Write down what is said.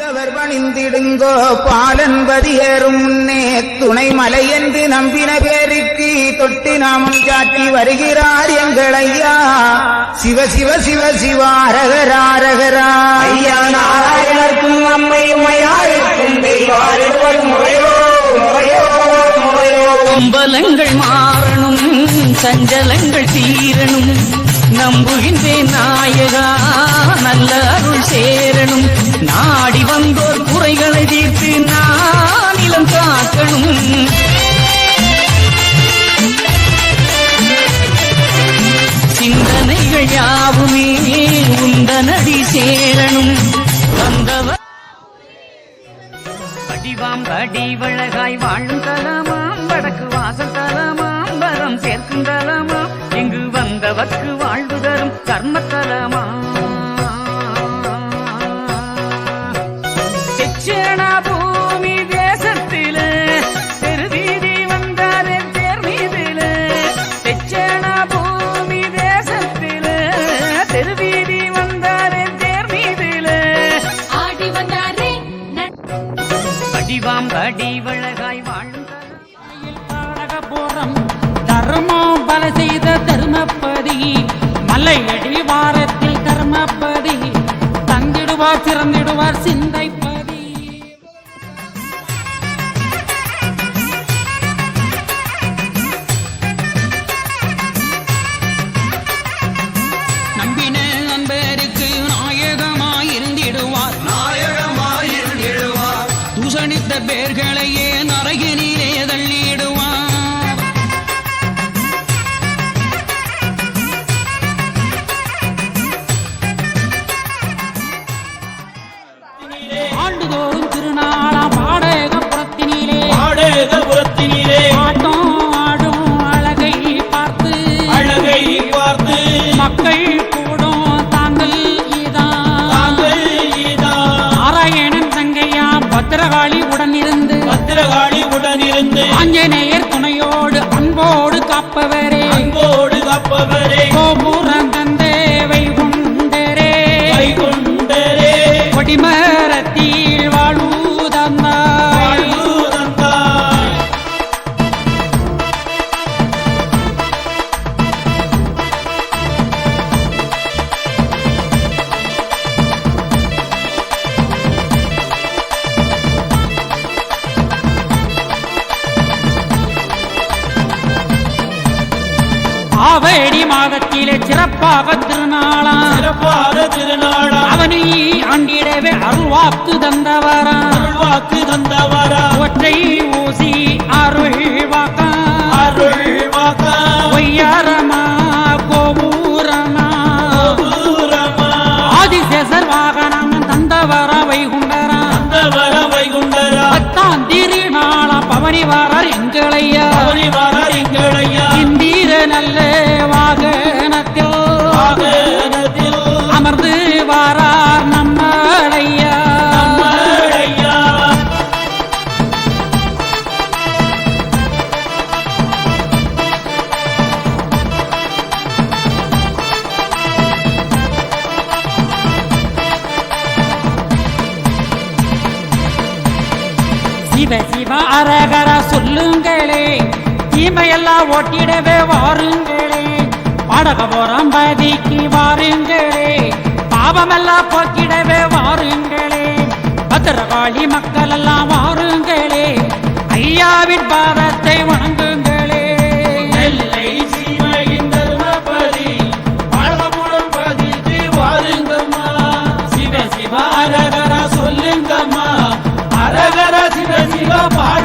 பணிந்தவர் பணிந்திடுங்கோ பாலன்பதி ஏறும் முன்னே துணை மலை என்று நம்பின பேருக்கு தொட்டு நாமம் சாட்டி வருகிறார் எங்கள் ஐயா சிவ சிவ சிவ சிவாரகராரகரா ஐயா நாராயணர்க்கும் அம்மையும் ஐயாருக்கும் தெய்வாருக்கும் முறையோ முறையோ முறையோ கும்பலங்கள் மாறணும் சஞ்சலங்கள் தீரணும் நம்புகின்றேன் நாயகா நல்ல அருள் சேரணும் நாடி வந்தோர் குறைகளை தீர்த்து நானிலம் காக்கணும் சிந்தனைகள் யாவுமே உந்தனடி சேரணும் வந்தவர் படிவாம் படிவழகாய் வாழும் தலமாம் வடக்கு வாசல் தலமாம் வரம் சேர்க்கும் தலமாம் எங்கு வந்தவர்க்கு வாழ்வு தரும் கர்மத்தலமா செச்சேனா பூமி தேசத்தில தெருவீதி வந்தாரே தேர் மீதில செச்சேனா பூமி தேசத்தில தெருவீதி வந்தாரே தேர் மீதில ஆடி வந்தாரே படிவாம் படிவழகாய் வாழும் தர்மம் பல செய்த தர்மப்பதி மலையடி வாரத்தில் தர்மப்பதி தங்கிடுவார் சிறந்திடுவார் சிந்தைப்பதி நம்பின நண்பருக்கு நாயகமாயிருந்திடுவார் தூசணித்த பேர்களையே நரகினிலே தள்ளிடுவார் ஆண்டுதோறும் திருநாளாம் பாடகபுரத்தினிலே ஆட்டம் ஆடும் அழகை பார்த்து மக்கள் கூடும் தாங்கள் ஈதான் நாராயணன் தங்கையா பத்திரகாளி உடனிருந்து ஆஞ்சநேயர் துணையோடு அன்போடு காப்பவரே கோபுரம் தந்தே வைகுண்டரே கொடிமரத்தில் வாழ்வுதந்தாய் ஆவடி மாதத்திலே சிறப்பாக திருநாளாம் அவனை ஆண்டிடவே அருள்வாக்கு தந்தவரா ஒற்றை ஊசி அருள் வாக்கா ஒய்யாரமா கோபூரமா ஆதிசேஷர் வாகனம் தந்தவரா வைகுண்டரா பத்தாம் திருநாளா பவனி வாரார் எங்களையா இந்திர நல்ல வாகனத்தில் அமர்ந்து வாரார் நம்மளையா சிவ சிவ அரகர சொல்லுங்களே தீமையெல்லாம் ஓட்டிடவே வாருங்களே பாடகபுரம் பதிக்கு வாருங்களே பாவமெல்லாம் போக்கிடவே வாருங்களே பத்திரகாளி மக்கள் எல்லாம் வாருங்களே ஐயாவின் பாதத்தை வணங்குங்களே நெல்லை சிவகின் தர்மபதி பாடகபுரம் பதிக்கு வாருங்கம்மா சிவ சிவ அரகர சொல்லுங்கம்மா அரகர சிவ சிவ பாட